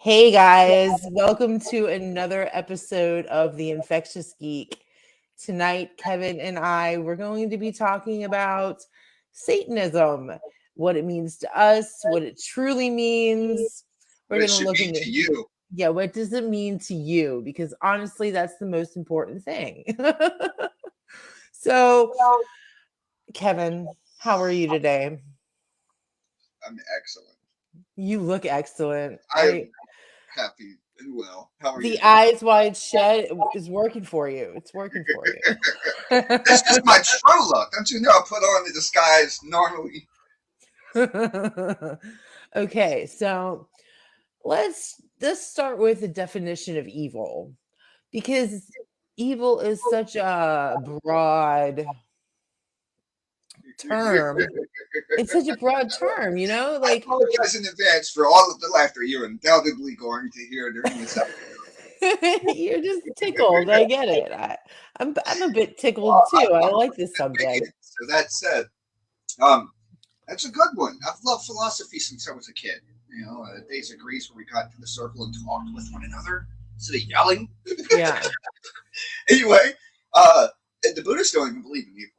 Hey guys, welcome to another episode of The Infectious Geek. Tonight, Kevin and I, we're going to be talking about Satanism, what it means to us, what it truly means. We're What it going to should look mean into, to you. yeah, what does it mean to you? Because honestly, that's the most important thing. So, Kevin, how are you today? I'm excellent. You look excellent. I am happy and well. How are The you? eyes wide shut is working for you. It's working for you. That's just my true look. Don't you know I put on the disguise normally? Okay, so let's start with the definition of evil because evil is such a broad term. It's such a broad term, I like apologize in advance for all of the laughter you're undoubtedly going to hear during this you're just tickled. I get it. I'm a bit tickled Well, too. I I'm like this subject. thinking. So that said, um, that's a good one. I've loved philosophy since I was a kid. Days of Greece where we got to the circle and talked with one another instead of yelling. Yeah. Anyway, the Buddhists don't even believe in evil,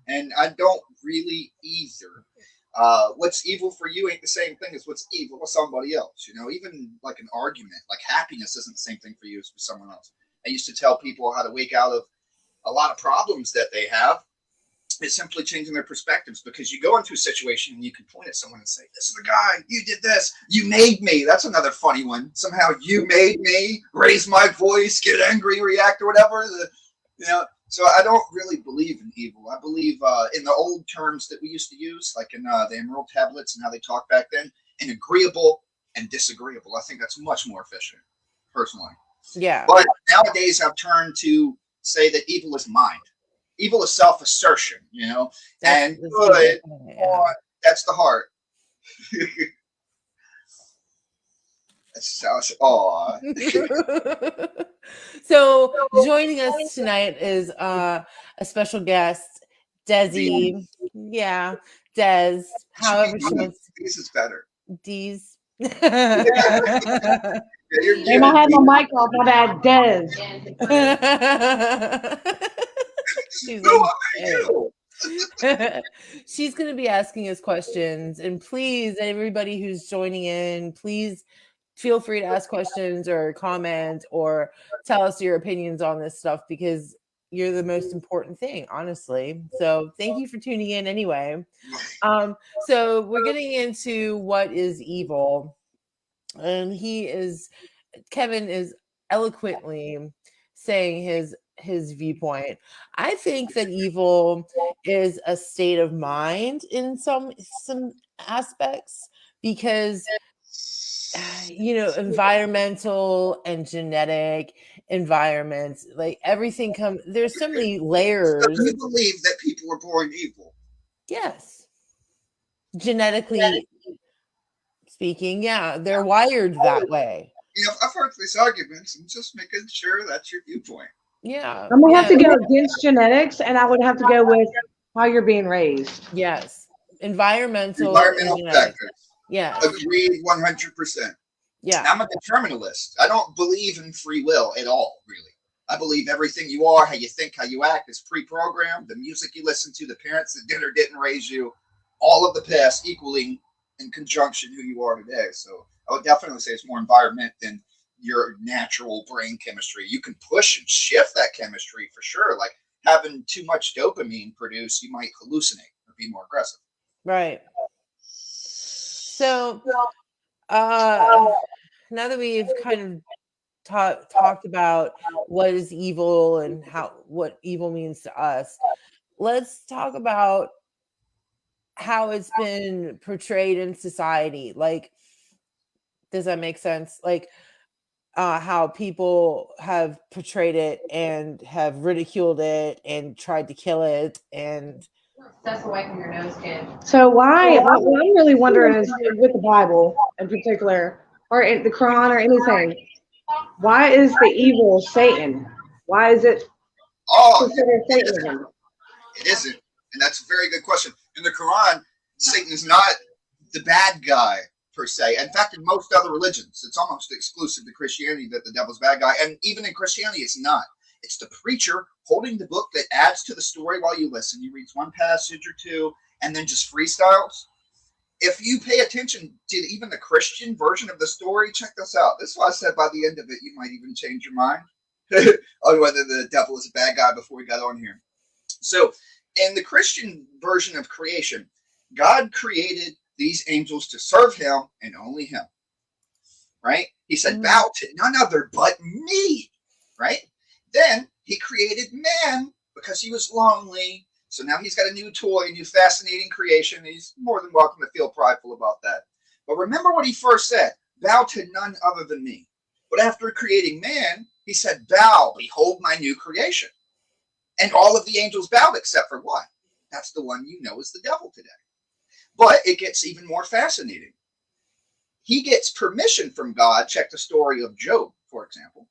and I don't really either. What's evil for you ain't the same thing as what's evil for somebody else. Even like an argument, like happiness isn't the same thing for you as for someone else. I used to tell people how to wake out of a lot of problems that they have is simply changing their perspectives, because you go into a situation and you can point at someone and say, "This is the guy, you did this, you made me." That's another funny one. Somehow you made me raise my voice, get angry, react, or whatever. So I don't really believe in evil. I believe in the old terms that we used to use, like in the Emerald tablets and how they talked back then, in agreeable and disagreeable. I think that's much more efficient, personally. Yeah. But nowadays I've turned to say that evil is mind. Evil is self-assertion, and good. Yeah. That's the heart. That sounds aw. So joining us tonight is a special guest, Desi. Yeah, Des. However she wants This is better. D's. Yeah, you're Damn, I good. had my mic off. My bad, Dez. She's Who like, are "Hey." you? She's going to be asking us questions, and please, everybody who's joining in, please feel free to ask questions or comment or tell us your opinions on this stuff, because you're the most important thing, honestly. So thank you for tuning in anyway. So we're getting into what is evil, and Kevin is eloquently saying his viewpoint. I think that evil is a state of mind in some aspects, because environmental and genetic environments, like everything there's so many So do layers. you believe that people were born evil? Yes, genetically speaking, yeah, they're wired that way. I've heard these arguments. I'm just making sure that's your viewpoint. Yeah, I'm gonna have yeah. to go against genetics, and I would have to go with how you're being raised. Yes. Environmental and Environmental genetic. factors. Yes. Agreed 100%. Yeah. I'm a determinalist. I don't believe in free will at all, really. I believe everything you are, how you think, how you act is pre-programmed. The music you listen to, the parents that did or didn't raise you, all of the past equaling in conjunction who you are today. So I would definitely say it's more environment than your natural brain chemistry. You can push and shift that chemistry for sure. Like having too much dopamine produced, you might hallucinate or be more aggressive. Right. So uh now that we've kind of talked about what is evil and what evil means to us, let's talk about how it's been portrayed in society. Like, does that make sense? Like, how people have portrayed it and have ridiculed it and tried to kill it. And Step away from your nose, kid. So why? What I'm really wondering is with the Bible in particular, or in the Quran or anything. Why is the evil Satan? Why is it Oh, considered Satanism? it isn't. And that's a very good question. In the Quran, Satan is not the bad guy per se. In fact, in most other religions, it's almost exclusive to Christianity that the devil's bad guy. And even in Christianity, it's not. It's the preacher holding the book that adds to the story while you listen. He reads one passage or two and then just freestyles. If you pay attention to even the Christian version of the story, check this out. This is why I said by the end of it, you might even change your mind on whether the devil is a bad guy before we got on here. So in the Christian version of creation, God created these angels to serve him and only him, right? He said, bow to none other but me, right? Then he created man because he was lonely. So now he's got a new toy, a new fascinating creation. He's more than welcome to feel prideful about that. But remember what he first said, bow to none other than me. But after creating man, he said, bow, behold my new creation. And all of the angels bowed except for one. That's the one you know is the devil today. But it gets even more fascinating. He gets permission from God. Check the story of Job, for example.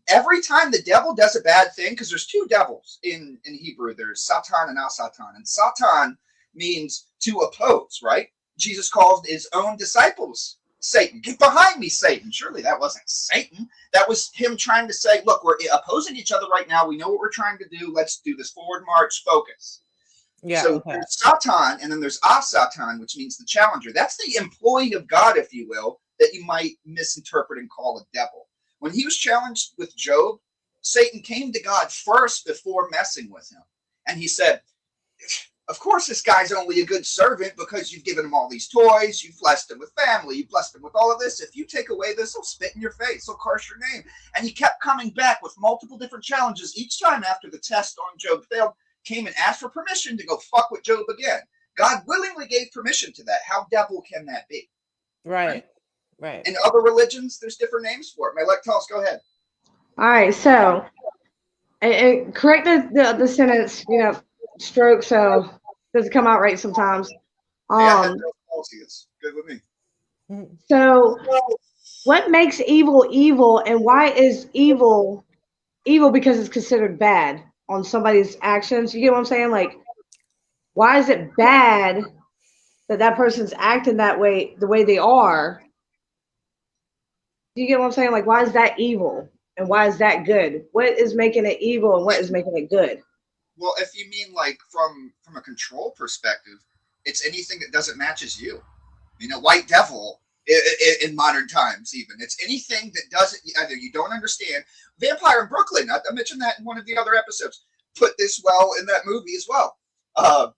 Every time the devil does a bad thing, because there's two devils in Hebrew, there's Satan and Asatan. And Satan means to oppose, right? Jesus called his own disciples Satan. Get behind me, Satan. Surely that wasn't Satan. That was him trying to say, look, we're opposing each other right now. We know what we're trying to do. Let's do this forward march, focus. Yeah, so there's Satan, and then there's Asatan, which means the challenger. That's the employee of God, if you will, that you might misinterpret and call a devil. When he was challenged with Job, Satan came to God first before messing with him. And he said, of course, this guy's only a good servant because you've given him all these toys. You've blessed him with family. You've blessed him with all of this. If you take away this, he'll spit in your face. He'll curse your name. And he kept coming back with multiple different challenges. Each time after the test on Job failed, came and asked for permission to go fuck with Job again. God willingly gave permission to that. How devil can that be? Right. In other religions, there's different names for it. My Lectals, go ahead. All right, so and correct the sentence, stroke, so it doesn't come out right sometimes. It's good with me. So what makes evil evil, and why is evil because it's considered bad on somebody's actions? You get what I'm saying? Like, why is it bad that person's acting that way, the way they are? Do you get what I'm saying? Like, why is that evil? And why is that good? What is making it evil and what is making it good? Well, if you mean like from a control perspective, it's anything that doesn't match as you. White devil in modern times even. It's anything that doesn't, either you don't understand. Vampire in Brooklyn, I mentioned that in one of the other episodes, put this well in that movie as well. Let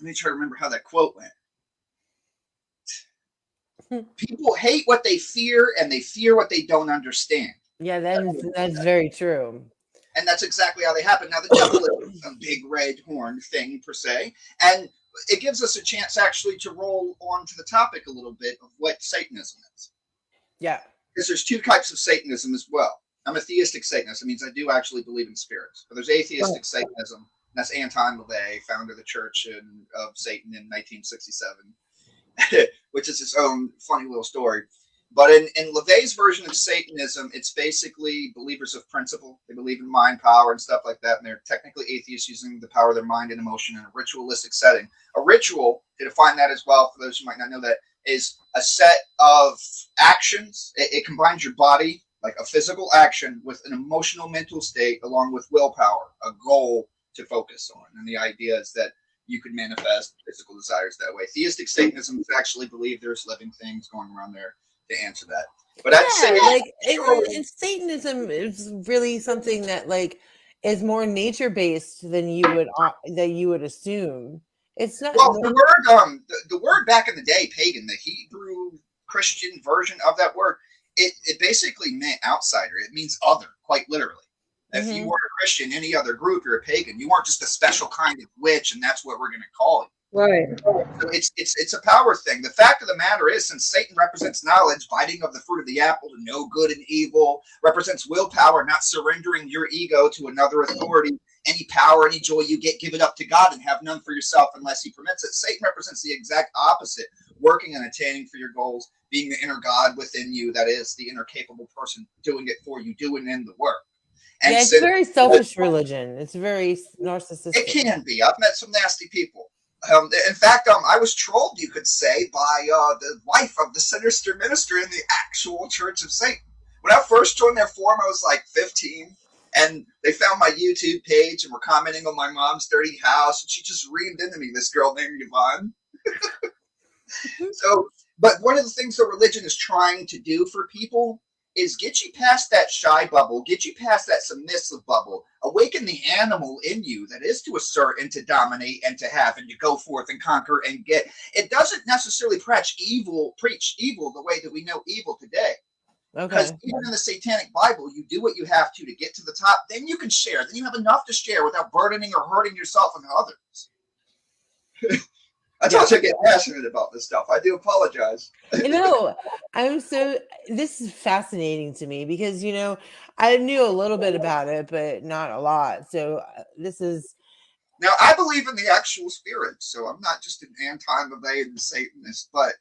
me try to remember how that quote went. People hate what they fear, and they fear what they don't understand. Yeah, that's very true. And that's exactly how they happen. Now, the devil is a big red horn thing, per se, and it gives us a chance actually to roll on to the topic a little bit of what Satanism is. Yeah. Because there's two types of Satanism as well. I'm a theistic Satanist. It means I do actually believe in spirits. But there's atheistic Satanism. That's Anton LaVey, founder of the Church of Satan in 1967. Which is its own funny little story. But in LaVey's version of Satanism, it's basically believers of principle. They believe in mind power and stuff like that, and they're technically atheists using the power of their mind and emotion in a ritualistic setting. A ritual, to define that as well, for those who might not know that, is a set of actions. It combines your body, like a physical action, with an emotional mental state, along with willpower, a goal to focus on. And the idea is that you could manifest physical desires that way. Theistic Satanism actually believe there's living things going around there to answer that. But I'd say and Satanism is really something that is more nature based than you would assume. It's not. Well, the word back in the day, pagan, the Hebrew Christian version of that word, it basically meant outsider. It means other, quite literally. If you weren't a Christian, any other group, you're a pagan. You weren't just a special kind of witch, and that's what we're going to call it. Right. So it's a power thing. The fact of the matter is, since Satan represents knowledge, biting of the fruit of the apple to know good and evil, represents willpower, not surrendering your ego to another authority, any power, any joy you get, give it up to God and have none for yourself unless he permits it. Satan represents the exact opposite, working and attaining for your goals, being the inner God within you, that is the inner capable person doing it for you, doing in the work. And it's a very selfish religion. It's very narcissistic. It can be. I've met some nasty people. In fact, I was trolled, you could say, by the wife of the sinister minister in the actual Church of Satan. When I first joined their forum, I was like 15, and they found my YouTube page and were commenting on my mom's dirty house, and she just reamed into me, this girl named Yvonne. So, but one of the things that religion is trying to do for people is get you past that shy bubble, get you past that submissive bubble, awaken the animal in you that is to assert and to dominate and to have and to go forth and conquer and get. It doesn't necessarily preach evil the way that we know evil today. Because even in the Satanic Bible, you do what you have to get to the top. Then you can share. Then you have enough to share without burdening or hurting yourself and others. I told you I get passionate about this stuff. I do apologize. This is fascinating to me because, I knew a little bit about it, but not a lot. So this is. Now, I believe in the actual spirit, so I'm not just an anti-Mavean Satanist, but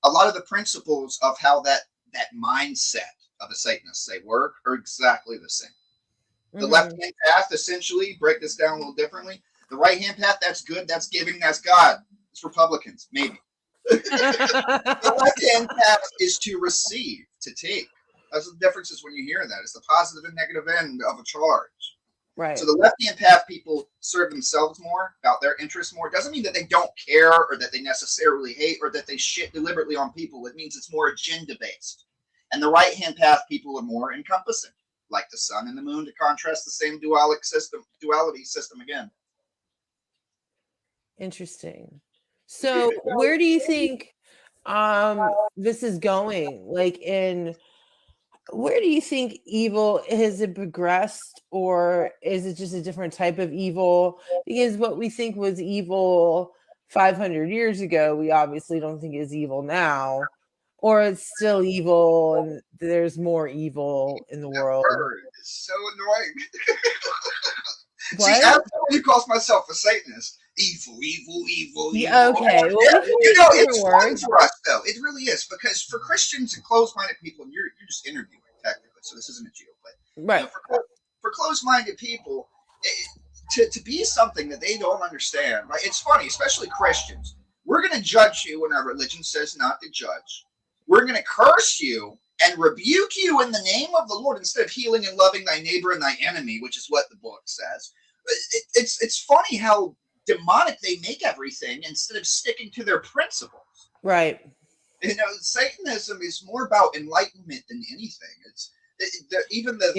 a lot of the principles of how that mindset of a Satanist, say, work are exactly the same. The left-hand path, essentially, break this down a little differently. The right-hand path, that's good, that's giving, that's God. It's Republicans, maybe. The left-hand path is to receive, to take. That's the differences when you hear that. It's the positive and negative end of a charge. Right. So the left-hand path people serve themselves more, about their interests more. It doesn't mean that they don't care or that they necessarily hate or that they shit deliberately on people. It means it's more agenda-based. And the right-hand path people are more encompassing, like the sun and the moon, to contrast the same duality system again. Interesting. So where do you think this is going? Where do you think evil, has it progressed, or is it just a different type of evil? Because what we think was evil 500 years ago, we obviously don't think is evil now, or it's still evil and there's more evil in the world. Word is so annoying. What? See, everybody calls myself a Satanist. Evil. Yeah, okay. Well, it's fun for us, though. It really is, because for Christians and closed-minded people, and you're just interviewing, technically, so this isn't a jail play. Right. For closed-minded people, to be something that they don't understand, right? It's funny, especially Christians. We're going to judge you when our religion says not to judge. We're going to curse you and rebuke you in the name of the Lord instead of healing and loving thy neighbor and thy enemy, which is what the book says. It's funny how demonic they make everything instead of sticking to their principles. Right. Satanism is more about enlightenment than anything. It's even the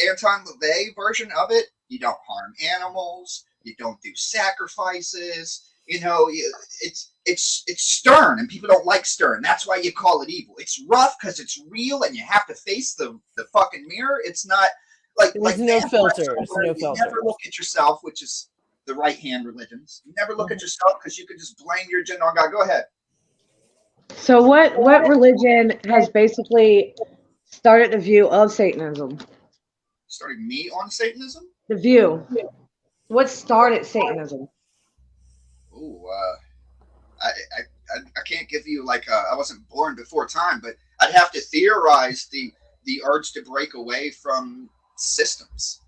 anti-LaVey version of it. You don't harm animals. You don't do sacrifices. It's stern, and people don't like stern. That's why you call it evil. It's rough because it's real, and you have to face the fucking mirror. It's not like no filters. No filters. Never look at yourself, which is the right-hand religions. You never look at yourself because you can just blame your agenda on God. Go ahead. So what religion has basically started the view of Satanism? Started me on Satanism? The view. What started Satanism? Ooh, I can't give you I wasn't born before time, but I'd have to theorize the urge to break away from systems.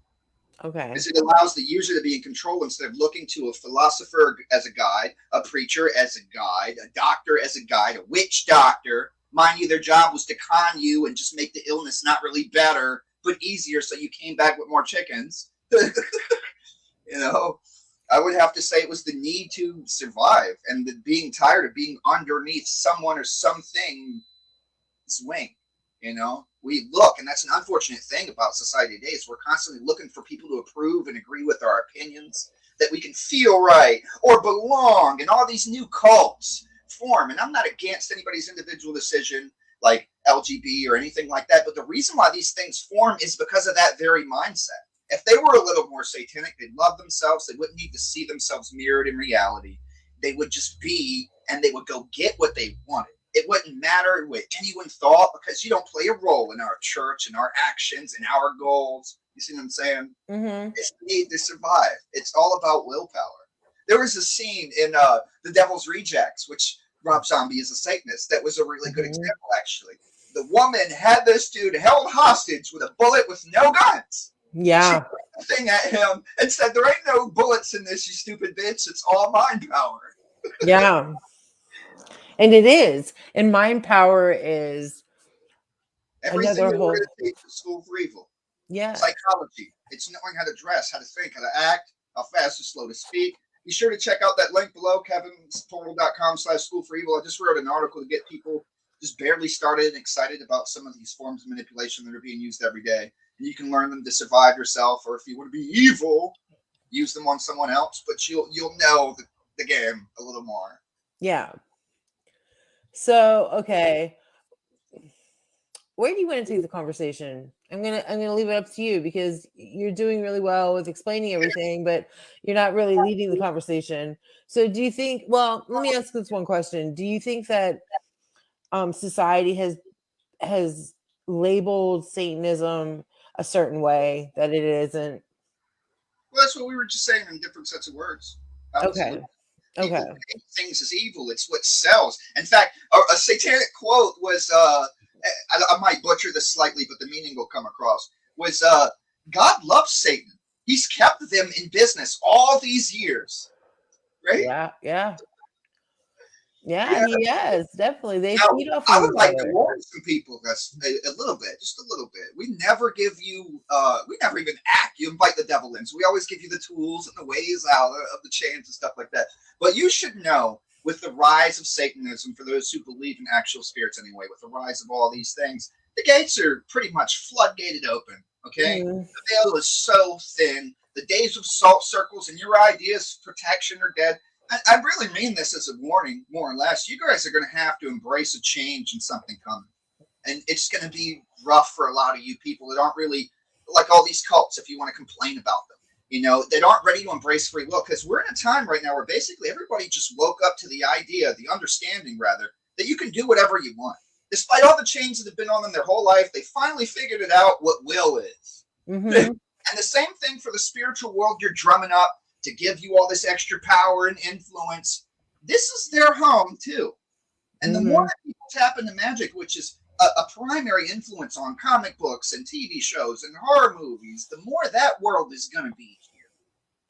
Okay. Because it allows the user to be in control instead of looking to a philosopher as a guide, a preacher as a guide, a doctor as a guide, a witch doctor. Mind you, their job was to con you and just make the illness not really better, but easier so you came back with more chickens. I would have to say it was the need to survive and the being tired of being underneath someone or something's wing. We look, and that's an unfortunate thing about society today, is we're constantly looking for people to approve and agree with our opinions, that we can feel right or belong, and all these new cults form. And I'm not against anybody's individual decision, like LGB or anything like that, but the reason why these things form is because of that very mindset. If they were a little more satanic, they'd love themselves, they wouldn't need to see themselves mirrored in reality. They would just be, and they would go get what they wanted. It wouldn't matter what anyone thought, because you don't play a role in our church and our actions and our goals. You see what I'm saying? Mm-hmm. It's the need to survive. It's all about willpower. There was a scene in The Devil's Rejects, which Rob Zombie is a Satanist. That was a really good example, actually. The woman had this dude held hostage with a bullet with no guns. Yeah. thing at him and said, "There ain't no bullets in this, you stupid bitch. It's all mind power." Yeah. And it is. And mind power is Everything another that we're whole. going to teach is school for evil. Yeah. Psychology. It's knowing how to dress, how to think, how to act, how fast or slow to speak. Be sure to check out that link below, kevinsportal.com/school for evil. I just wrote an article to get people just barely started and excited about some of these forms of manipulation that are being used every day. And you can learn them to survive yourself, or if you want to be evil, use them on someone else. But you'll know the game a little more. Yeah. So, okay. Where do you want to take the conversation? I'm gonna leave it up to you because you're doing really well with explaining everything, but you're not really leading the conversation. So do you think, well, let me ask this one question. Do you think that society has labeled Satanism a certain way that it isn't? Well, that's what we were just saying in different sets of words. Absolutely. Okay. People Okay. paint things as evil. It's what sells. In fact, a satanic quote was, I might butcher this slightly, but the meaning will come across, was, God loves Satan. He's kept them in business all these years. Right? Yeah. Yeah. Yeah. Yeah. Yes, definitely. They Now, feed off of I would each like to other. warn some people that's a little bit, just a little bit. We never give you, we never even act. You invite the devil in. So we always give you the tools and the ways out of the chains and stuff like that. But you should know, with the rise of Satanism, for those who believe in actual spirits anyway, with the rise of all these things, the gates are pretty much floodgated open. Okay? Mm. The veil is so thin. The days of salt circles and your ideas of protection are dead. I really mean this as a warning, more or less. You guys are going to have to embrace a change and something coming. And it's going to be rough for a lot of you people that aren't really like all these cults, if you want to complain about them. You know, that aren't ready to embrace free will, because we're in a time right now where basically everybody just woke up to the idea, the understanding rather, that you can do whatever you want. Despite all the chains that have been on them their whole life, they finally figured it out what will is. Mm-hmm. And the same thing for the spiritual world you're drumming up to give you all this extra power and influence. This is their home too. And the more that people tap into magic, which is a primary influence on comic books and TV shows and horror movies, the more that world is going to be here.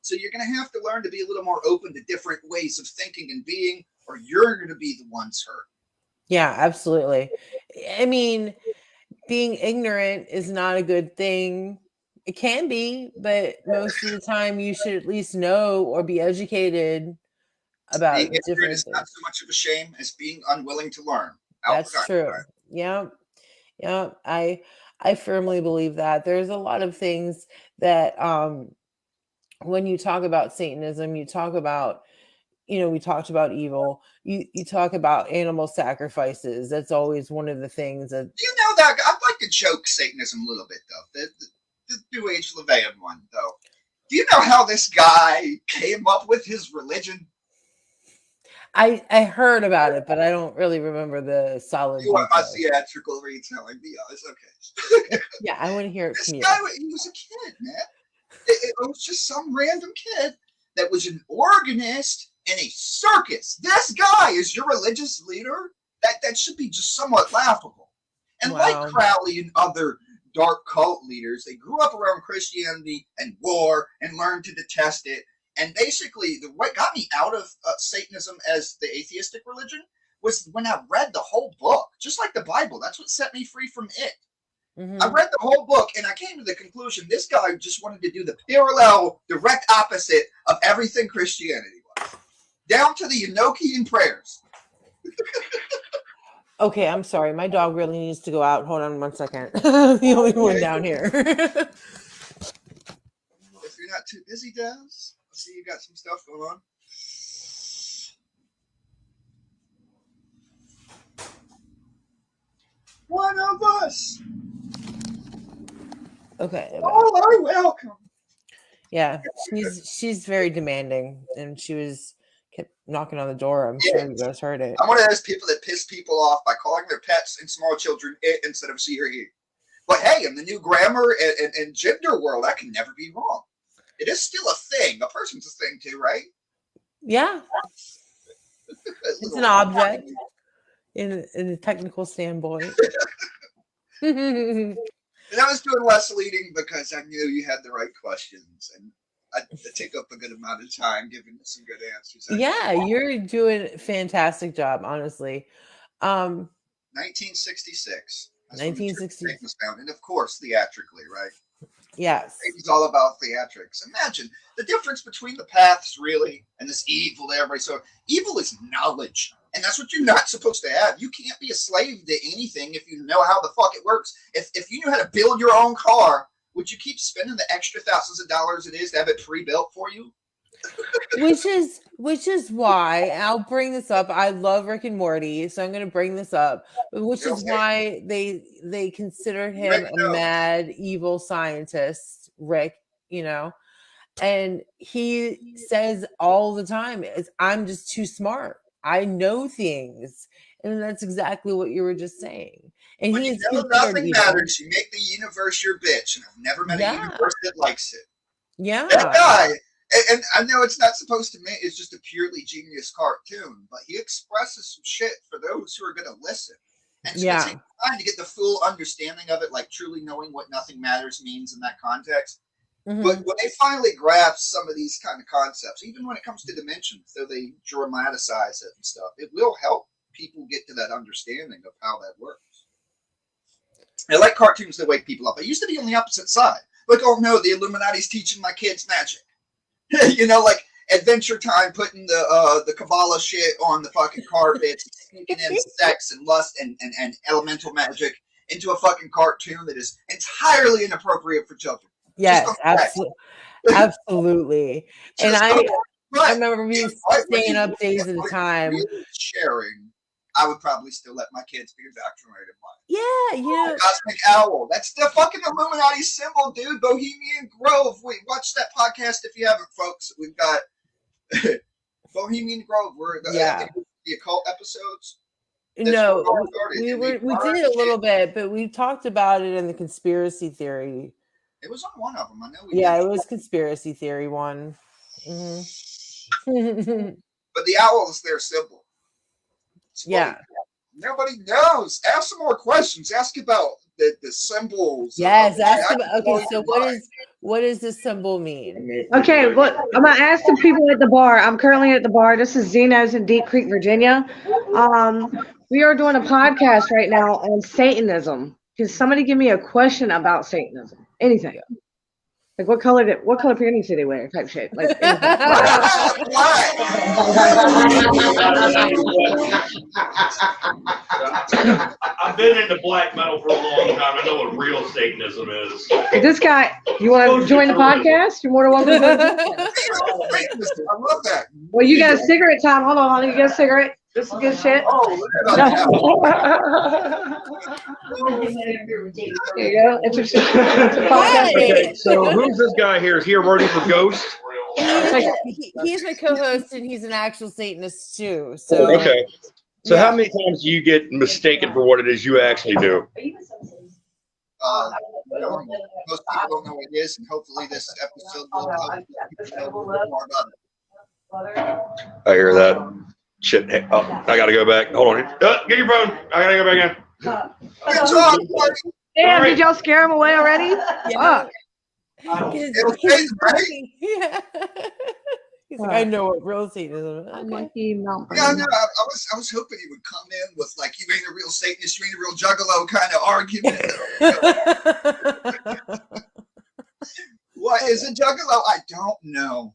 So you're going to have to learn to be a little more open to different ways of thinking and being, or you're going to be the ones hurt. Yeah, absolutely. I mean, being ignorant is not a good thing. It can be, but most of the time you should at least know or be educated about Being ignorant different is not things. so much of a shame as being unwilling to learn. That's true. Yeah. Yeah. I firmly believe that. There's a lot of things that when you talk about Satanism, you talk about, we talked about evil. You talk about animal sacrifices. That's always one of the things that. Do you know that? I'd like to joke Satanism a little bit, though. The New Age Leviathan one, though. Do you know how this guy came up with his religion? I heard about it, but I don't really remember the solid You want my details. theatrical retelling? Be honest, okay. Yeah, I want to hear it This from you. guy, he was a kid, man. It was just some random kid that was an organist in a circus. This guy is your religious leader? That should be just somewhat laughable. And like Wow. Crowley and other dark cult leaders, they grew up around Christianity and war and learned to detest it. And basically, what got me out of Satanism as the atheistic religion was when I read the whole book, just like the Bible. That's what set me free from it. I read the whole book and I came to the conclusion this guy just wanted to do the parallel, direct opposite of everything Christianity was, down to the Enochian prayers. Okay, I'm sorry. My dog really needs to go out. Hold on one second. The only one down here. If you're not too busy, Des, I see you got some stuff going on. One of us. Okay. All are welcome. Yeah, she's very demanding, and kept knocking on the door. I'm sure you guys heard it. I'm one of those people that piss people off by calling their pets and small children it instead of she or he. But hey, in the new grammar and gender world, that can never be wrong. It is still a thing. A person's a thing too, right? Yeah, it's an object in a technical standpoint. And I was doing less leading because I knew you had the right questions, and I take up a good amount of time giving you some good answers. Yeah, you're doing a fantastic job, honestly. 1966. That's when the church 1960. was founded, and of course, theatrically, right? Yes. It's all about theatrics. Imagine the difference between the paths, really, and this evil that everybody. So evil is knowledge, and that's what you're not supposed to have. You can't be a slave to anything if you know how the fuck it works. If you knew how to build your own car, would you keep spending the extra thousands of dollars it is to have it pre-built for you? which is why I'll bring this up. I love Rick and Morty, so I'm going to bring this up, which is why they considered him a mad evil scientist, Rick, and he says all the time is, I'm just too smart, I know things, and that's exactly what you were just saying. And when he you is know nothing matters, you make the universe your bitch, and I've never met a universe that likes it. That guy. And I know it's not supposed to mean it's just a purely genius cartoon, but he expresses some shit for those who are going to listen. And it's going to take time to get the full understanding of it, like truly knowing what nothing matters means in that context. Mm-hmm. But when they finally grasp some of these kind of concepts, even when it comes to dimensions, though they dramatize it and stuff, it will help people get to that understanding of how that works. I like cartoons that wake people up. I used to be on the opposite side. Like, oh no, the Illuminati's teaching my kids magic. Like Adventure Time putting the Kabbalah shit on the fucking carpet, sneaking in sex and lust and elemental magic into a fucking cartoon that is entirely inappropriate for children. Yes, absolutely. And I remember me staying up days at a time. Sharing, I would probably still let my kids be indoctrinated by. Yeah, Cosmic Owl. That's the fucking Illuminati symbol, dude. Bohemian Grove. Wait, watch that podcast if you haven't, folks. We've got Bohemian Grove. We're the occult episodes. No, we did it a little bit, but we talked about it in the conspiracy theory. It was on one of them. I know. It was conspiracy theory one. Mm-hmm. But the owl is their symbol. Nobody knows. Ask some more questions. Ask about the symbols. Yes, ask about. Okay, so what does this symbol mean? Okay, I'm gonna ask the people at the bar. I'm currently at the bar. This is Zeno's in Deep Creek, Virginia. We are doing a podcast right now on Satanism. Can somebody give me a question about Satanism? Anything. Like what color panties do they wear? Type shit. Like I've been into black metal for a long time. I know what real Satanism is. This guy, you want to join the podcast? You're more than welcome. I love that. Well, you got a cigarette time. Hold on, honey. You got a cigarette? This is good shit. There you go. Interesting. Okay, so who's this guy here? Is he already for Ghost? He's my co-host, and he's an actual Satanist too. So okay. So how many times do you get mistaken for what it is you actually do? Most people don't know what it is, and hopefully this episode will help people know a little more about it. I hear that. Shit. Hey, I gotta go back. Hold on. Get your phone. I gotta go back in. Damn, did y'all scare him away already? Yeah. He's like, I know what real Satanism is. I'm like, no. Yeah, no, I was hoping he would come in with like, you ain't a real Satanist, you ain't a real juggalo kind of argument. What is a juggalo? I don't know.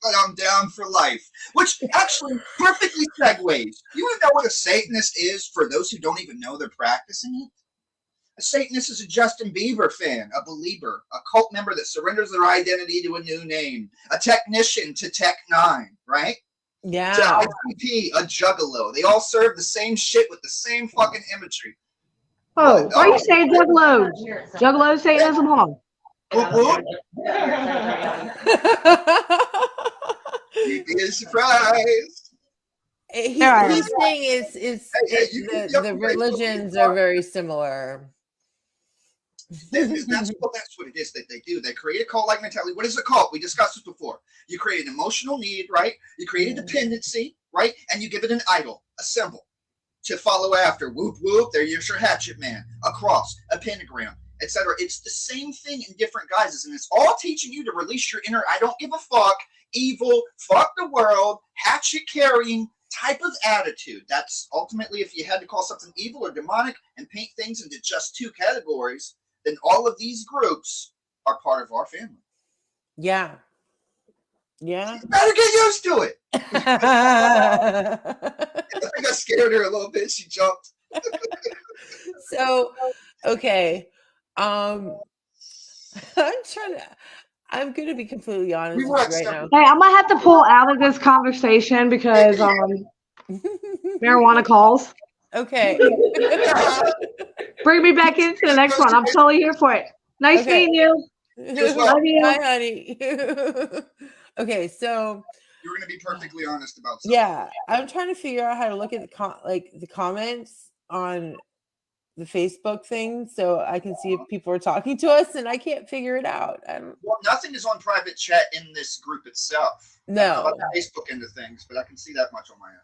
But I'm down for life, which actually perfectly segues. You want to know what a Satanist is for those who don't even know they're practicing it? A Satanist is a Justin Bieber fan, a believer, a cult member that surrenders their identity to a new name, a technician to Tech 9, right? Yeah. To ICP, a juggalo. They all serve the same shit with the same fucking imagery. Oh, why are you saying juggalo? Juggalo Satanism? Hold on. You'd be surprised. He's saying the religions are very similar. That's what it is that they do. They create a cult-like mentality. What is a cult? We discussed this before. You create an emotional need, right? You create a dependency, right? And you give it an idol, a symbol. to follow after. Whoop, whoop, there's your hatchet man. A cross, a pentagram, etc. It's the same thing in different guises, and it's all teaching you to release your inner, I don't give a fuck, evil, fuck the world, hatchet carrying type of attitude. That's ultimately, if you had to call something evil or demonic and paint things into just two categories, then all of these groups are part of our family. Yeah. Yeah. You better get used to it. I think I scared her a little bit. She jumped. So, okay. I'm going to be completely honest with you right now. Hey, I'm gonna have to pull out of this conversation because marijuana calls. Okay. Bring me back into the next one. I'm totally here for it. Nice meeting you. Love you. Bye, honey. Okay, so you're going to be perfectly honest about something. Yeah, I'm trying to figure out how to look at the comments on the Facebook thing so I can see if people are talking to us, and I can't figure it out. Well, nothing is on private chat in this group itself. No. I don't know about the Facebook end of things, but I can see that much on my end.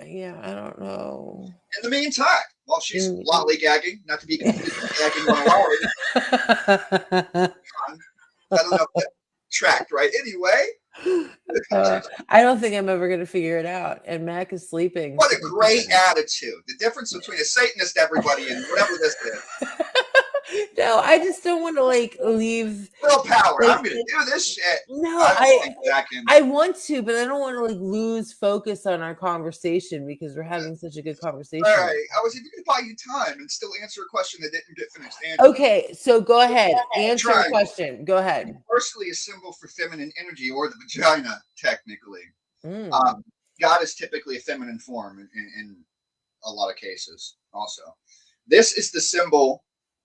Yeah, I don't know. In the meantime, while she's lollygagging, not to be confused gagging on a lolly. I don't know if that tracked right. Anyway. I don't think I'm ever going to figure it out. And Mac is sleeping. What a great attitude. The difference between a Satanist, everybody, and whatever this is. No, I just don't want to leave. Willpower. I'm going to do this shit. No, I want to, but I don't want to lose focus on our conversation because we're having such a good conversation. All right. I was even going to buy you time and still answer a question that didn't get finished answering. Okay, so go ahead. Answer the question. Go ahead. Universally a symbol for feminine energy, or the vagina, technically. God is typically a feminine form in a lot of cases also. This is the symbol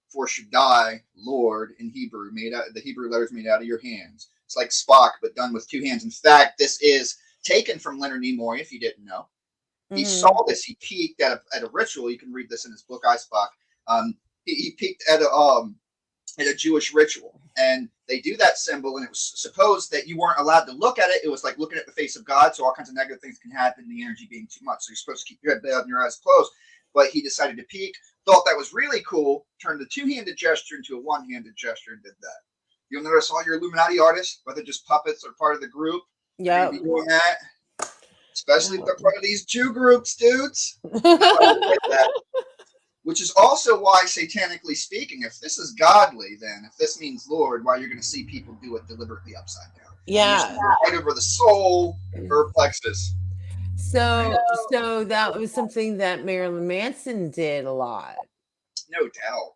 for Shaddai, Lord, in Hebrew, the Hebrew letters made out of your hands. It's like Spock, but done with two hands. In fact, this is taken from Leonard Nimoy, if you didn't know. He saw this. He peeked at a ritual. You can read this in his book, I Spock. He peeked at a Jewish ritual, and they do that symbol, and it was supposed that you weren't allowed to look at it. It was like looking at the face of God, so all kinds of negative things can happen, the energy being too much. So you're supposed to keep your head down and your eyes closed. But he decided to peek, thought that was really cool, turned the two-handed gesture into a one-handed gesture, and did that. You'll notice all your Illuminati artists, whether just puppets or part of the group, yeah, doing that. Especially if they're part of these Jew groups, dudes. Which is also why, satanically speaking, if this is godly, then if this means Lord, why you're going to see people do it deliberately upside down. Yeah. Right over the soul or plexus. So that was something that Marilyn Manson did a lot. No doubt.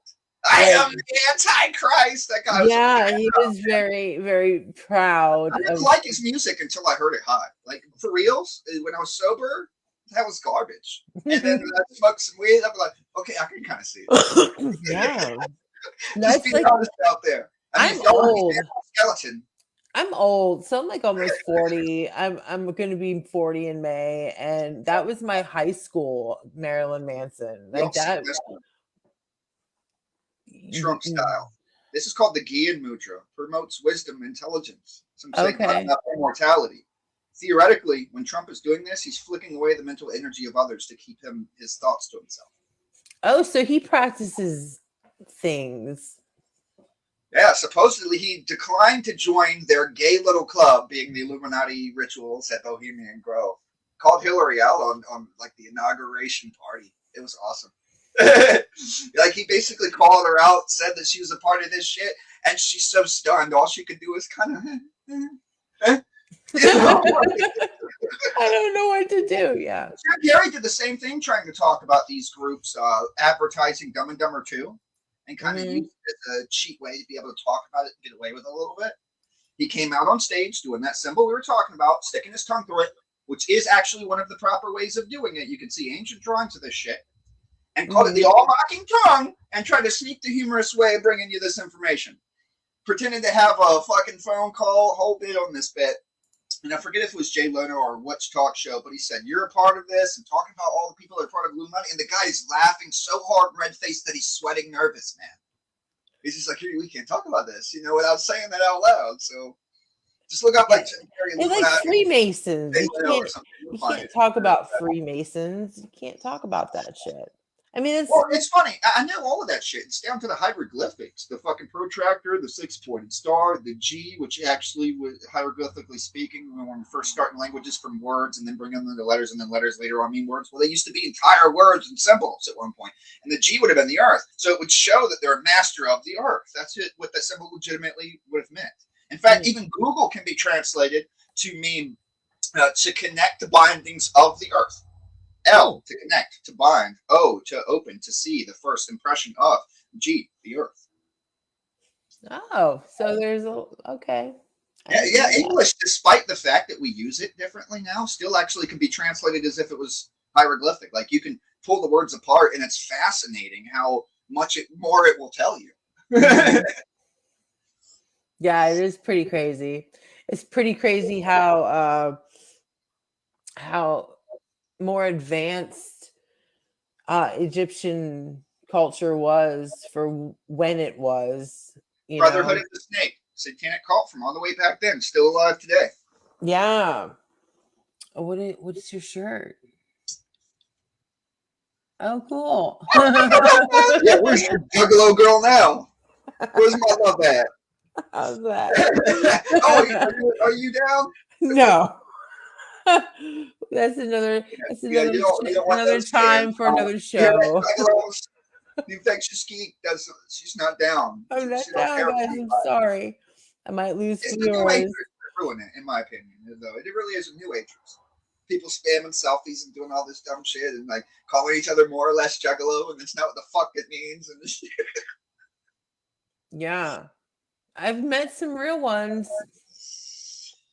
I am the Antichrist. That guy was he was very, very proud. I didn't like his music until I heard it hot. Like, for reals, when I was sober, that was garbage. And then when I smoked some weed, I'm like, okay, I can kind of see it. Yeah. Just be honest out there. I'm old. Skeleton. I'm old, so I'm almost 40. I'm going to be 40 in May, and that was my high school Marilyn Manson. That. Trump style. This is called the Gyan Mudra. Promotes wisdom, intelligence. Some say immortality. Theoretically, when Trump is doing this, he's flicking away the mental energy of others to keep his thoughts to himself. Oh, so he practices things. Yeah, supposedly he declined to join their gay little club, being the Illuminati rituals at Bohemian Grove. Called Hillary out on the inauguration party. It was awesome. He basically called her out, said that she was a part of this shit, and she's so stunned. All she could do is kind of. I don't know what to do. Yeah. Gary did the same thing, trying to talk about these groups, advertising Dumb and Dumber 2. And kind of use it as a cheap way to be able to talk about it and get away with it a little bit. He came out on stage doing that symbol we were talking about, sticking his tongue through it, which is actually one of the proper ways of doing it. You can see ancient drawings of this shit. And called it the all-mocking tongue and tried to sneak the humorous way of bringing you this information. Pretending to have a fucking phone call, whole bit on this bit. And I forget if it was Jay Leno or which talk show, but he said, you're a part of this, and talking about all the people that are part of Illuminati, and the guy is laughing so hard and red-faced that he's sweating nervous, man. He's just like, we can't talk about this, without saying that out loud. So Just look up like It's like Freemasons. You can't talk about Freemasons. You can't talk about that shit. I mean, it's funny. I know all of that shit. It's down to the hieroglyphics, the fucking protractor, the 6-pointed star, the G, which actually was hieroglyphically speaking, when we first starting languages from words and then bringing them into letters and then letters later on mean words. Well, they used to be entire words and symbols at one point, and the G would have been the earth. So it would show that they're a master of the earth. That's what that symbol legitimately would have meant. In fact, even Google can be translated to mean to connect the bindings of the earth. L, to connect, to bind. O, to open, to see, the first impression of. G, the earth. Oh, so there's okay. Yeah, English, despite the fact that we use it differently now, still actually can be translated as if it was hieroglyphic. Like, you can pull the words apart, and it's fascinating how much more it will tell you. Yeah, it is pretty crazy. It's pretty crazy how more advanced Egyptian culture was for when it was. Brotherhood of the Snake, satanic cult from all the way back then, still alive today. Yeah. What is your shirt? Oh, cool. Yeah, where's your juggalo girl now? Where's my love at? How's that? Oh, are you down? No. That's another time for another show. The infectious geek she's not down. I'm not down, guys. I'm sorry. I might lose viewers. Ruin it, in my opinion, though. It really is a new age. People spamming selfies and doing all this dumb shit and like calling each other more or less juggalo, and it's not what the fuck it means. And this yeah, I've met some real ones.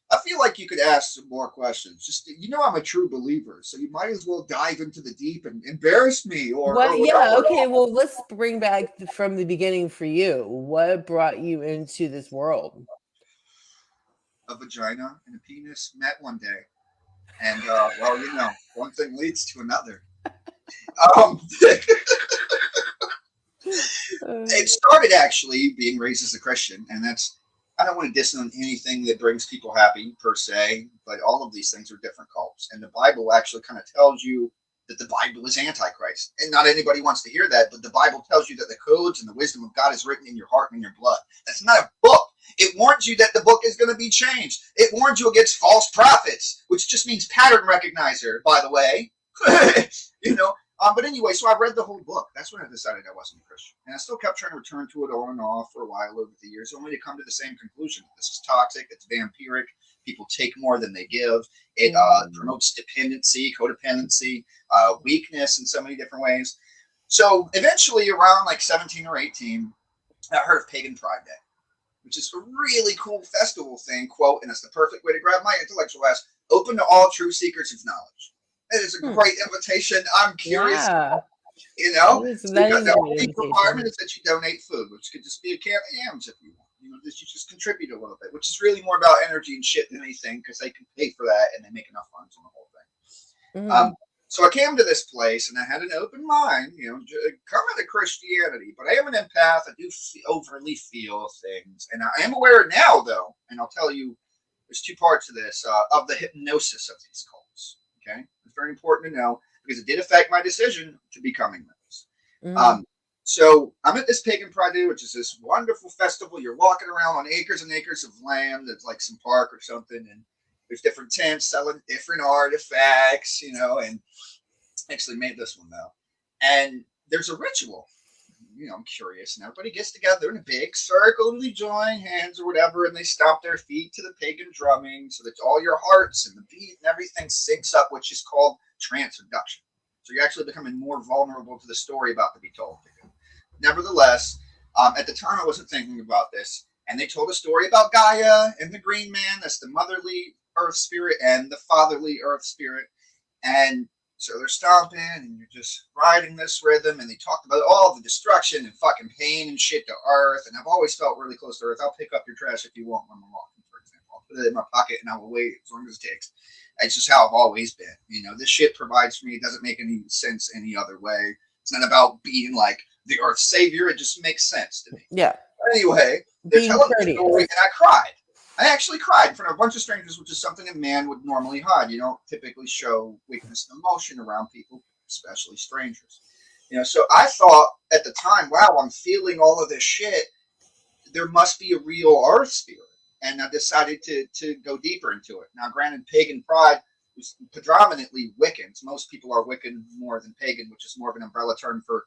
I feel like you could ask some more questions. Just I'm a true believer, so you might as well dive into the deep and embarrass me. Okay. Well, let's bring back from the beginning for you. What brought you into this world? A vagina and a penis met one day. And, one thing leads to another. It started actually being raised as a Christian, and I don't want to diss on anything that brings people happy per se, but all of these things are different cults. And the Bible actually kind of tells you that the Bible is Antichrist. And not anybody wants to hear that, but the Bible tells you that the codes and the wisdom of God is written in your heart and in your blood. That's not a book. It warns you that the book is going to be changed. It warns you against false prophets, which just means pattern recognizer, by the way. But anyway, so I read the whole book. That's when I decided I wasn't a Christian. And I still kept trying to return to it on and off for a while over the years, only to come to the same conclusion. This is toxic. It's vampiric. People take more than they give. It promotes dependency, codependency, weakness in so many different ways. So eventually around like 17 or 18, I heard of Pagan Pride Day, which is a really cool festival thing, quote, and it's the perfect way to grab my intellectual ass, open to all true seekers of knowledge. It is a great invitation. I'm curious. Yeah. Because the only requirement is that you donate food, which could just be a can of yams if you want. You just contribute a little bit, which is really more about energy and shit than anything, because they can pay for that and they make enough funds on the whole thing. Mm-hmm. So I came to this place and I had an open mind, come into Christianity, but I am an empath. I do overly feel things. And I am aware now, though, and I'll tell you, there's two parts to this, of the hypnosis of these cults. Okay? It's very important to know because it did affect my decision to becoming this. Mm-hmm. So I'm at this Pagan Pride Day, which is this wonderful festival. You're walking around on acres and acres of land. It's like some park or something. And there's different tents selling different artifacts, and actually made this one though. And there's a ritual, I'm curious. And everybody gets together in a big circle and they join hands or whatever. And they stomp their feet to the pagan drumming so that all your hearts and the beat and everything syncs up, which is called transduction. So you're actually becoming more vulnerable to the story about to be told to you. Nevertheless, at the time I wasn't thinking about this. And they told a story about Gaia and the green man. That's the motherly earth spirit and the fatherly earth spirit. And so they're stomping and you're just riding this rhythm. And they talked about all the destruction and fucking pain and shit to earth. And I've always felt really close to earth. I'll pick up your trash if you want when I'm walking, for example. I'll put it in my pocket and I will wait as long as it takes. It's just how I've always been. This shit provides for me. It doesn't make any sense any other way. It's not about being like the earth's savior. It just makes sense to me. Yeah. Anyway, they're telling the story and I cried. I actually cried in front of a bunch of strangers, which is something a man would normally hide. You don't typically show weakness and emotion around people, especially strangers. So I thought at the time, wow, I'm feeling all of this shit. There must be a real earth spirit. And I decided to go deeper into it. Now, granted, pagan pride was predominantly Wiccans. Most people are Wiccan more than pagan, which is more of an umbrella term for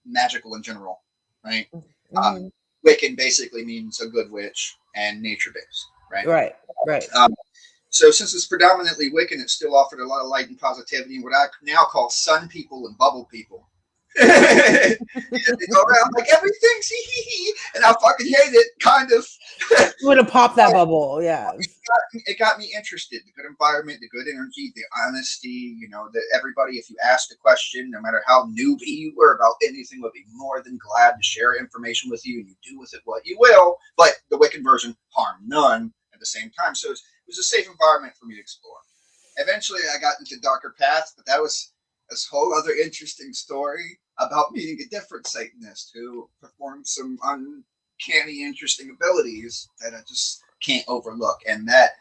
magical in general, right? Mhm. Wiccan basically means a good witch and nature-based, right? Right. So since it's predominantly Wiccan, it still offered a lot of light and positivity and what I now call sun people and bubble people. They go around like everything's hee, and I fucking hate it, kind of. You want to pop that bubble, yeah. It got me interested. The good environment, the good energy, the honesty. That everybody, if you asked a question, no matter how newbie you were about anything, would be more than glad to share information with you, and you do with it what you will. But the Wiccan version, harm none at the same time. So it was a safe environment for me to explore. Eventually, I got into darker paths, but that was this whole other interesting story about meeting a different Satanist who performed some uncanny, interesting abilities that I just can't overlook. And that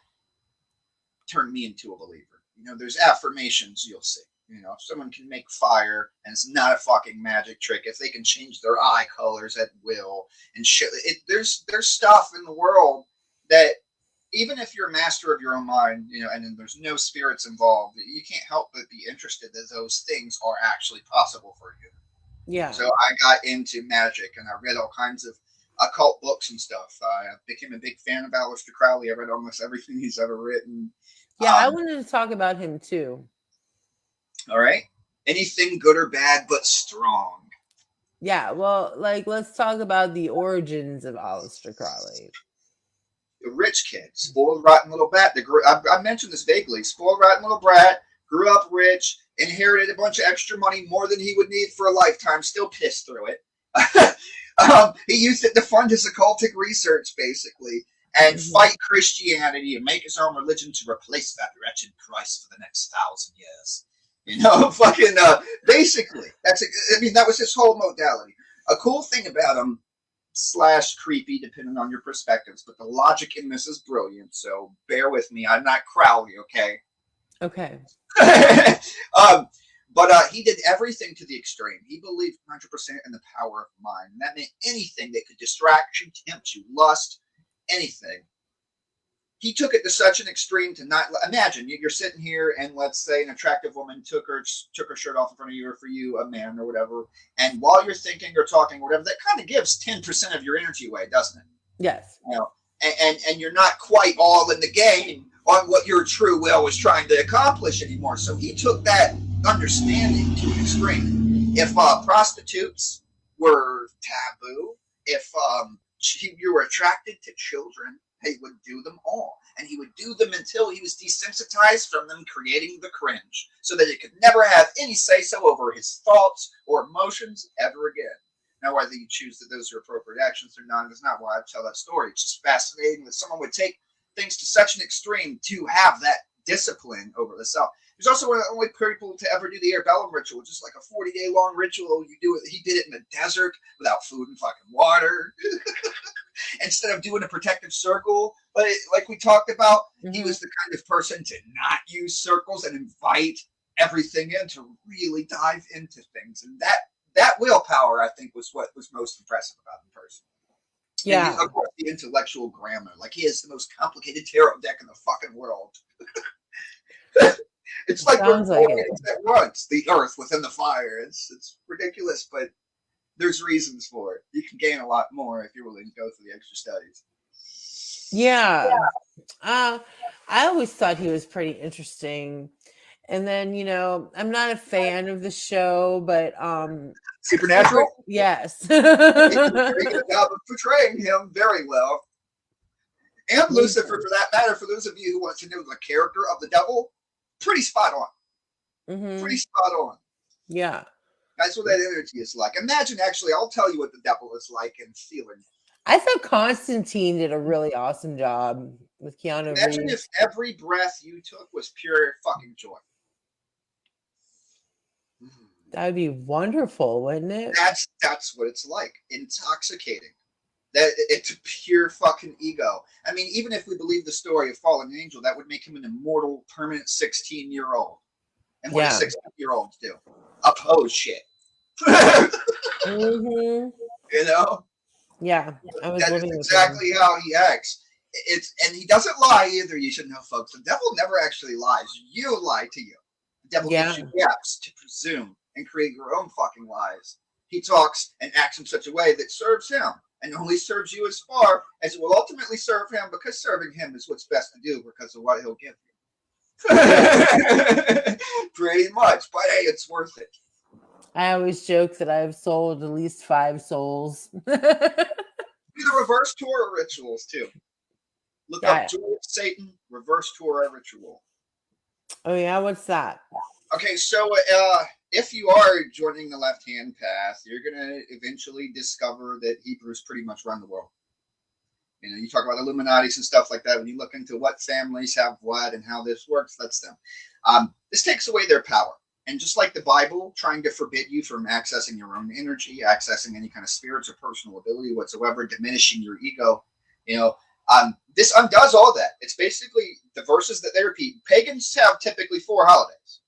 turned me into a believer. There's affirmations you'll see. If someone can make fire and it's not a fucking magic trick, if they can change their eye colors at will and shit, there's stuff in the world that even if you're a master of your own mind, and then there's no spirits involved, you can't help but be interested that those things are actually possible for you. Yeah. So I got into magic and I read all kinds of occult books and stuff. I became a big fan of Aleister Crowley. I read almost everything he's ever written. Yeah, I wanted to talk about him too. All right. Anything good or bad, but strong. Yeah, well, let's talk about the origins of Aleister Crowley. The rich kid, spoiled, rotten little brat. I mentioned this vaguely. Spoiled, rotten little brat, grew up rich, inherited a bunch of extra money, more than he would need for a lifetime, still pissed through it. He used it to fund his occultic research, basically, and fight Christianity and make his own religion to replace that wretched Christ for the next 1,000 years. Basically, that was his whole modality. A cool thing about him, / creepy, depending on your perspectives, but the logic in this is brilliant, so bear with me. I'm not Crowley, okay? Okay. But he did everything to the extreme. He believed 100% in the power of mind. And that meant anything that could distract you, tempt you, lust, anything. He took it to such an extreme to not imagine you're sitting here and let's say an attractive woman took her shirt off in front of you, or for you, a man or whatever. And while you're thinking or talking or whatever, that kind of gives 10% of your energy away, doesn't it? Yes. And you're not quite all in the game on what your true will was trying to accomplish anymore. So he took that understanding to an extreme. If prostitutes were taboo, if you were attracted to children, he would do them all. And he would do them until he was desensitized from them, creating the cringe, so that it could never have any say-so over his thoughts or emotions ever again. Now, whether you choose that those are appropriate actions or not is not why I tell that story. It's just fascinating that someone would take things to such an extreme to have that discipline over the self. He's also one of the only people to ever do the Airbellum ritual, which is like a 40-day long ritual. You do it. He did it in the desert without food and fucking water. Instead of doing a protective circle, but like we talked about, he was the kind of person to not use circles and invite everything in, to really dive into things. And that willpower, I think, was what was most impressive about the person. Yeah. And of course, the intellectual grammar. Like, he has the most complicated tarot deck in the fucking world. It's like we're at once, the earth within the fire. It's ridiculous, but there's reasons for it. You can gain a lot more if you're willing to go through the extra studies. Yeah. I always thought he was pretty interesting. And then, I'm not a fan of the show, but Supernatural? Yes. He did a very good job of portraying him very well. And Lucifer, for that matter, for those of you who want to know the character of the devil, pretty spot on. Pretty spot on. Yeah. That's what that energy is like. Imagine, actually, I'll tell you what the devil is like and feeling. I thought Constantine did a really awesome job with Keanu Reeves. Imagine if every breath you took was pure fucking joy. That would be wonderful, wouldn't it? That's what it's like. Intoxicating. That it's a pure fucking ego. I mean, even if we believe the story of fallen angel, that would make him an immortal, permanent 16-year-old. And what do 16-year-olds do? Oppose shit. Mm-hmm. You know? Yeah, I was That is living with him. exactly how he acts. And he doesn't lie either. You should know, folks. The devil never actually lies. You lie to you. The devil gives you gaps to presume and create your own fucking lies. He talks and acts in such a way that serves him, and only serves you as far as it will ultimately serve him, because serving him is what's best to do because of what he'll give you. Pretty much, but hey, it's worth it. I always joke that I've sold at least 5 souls. Do the reverse Torah rituals too. Look up Joy of Satan, reverse Torah ritual. Oh yeah, what's that? Okay, so if you are joining the left-hand path, you're gonna eventually discover that Hebrews pretty much run the world. You know, you talk about Illuminatis and stuff like that. When you look into what families have what and how this works, that's them. This takes away their power. And just like the Bible, trying to forbid you from accessing your own energy, accessing any kind of spirits or personal ability whatsoever, diminishing your ego, you know, this undoes all that. It's basically the verses that they repeat. Pagans have typically 4 holidays.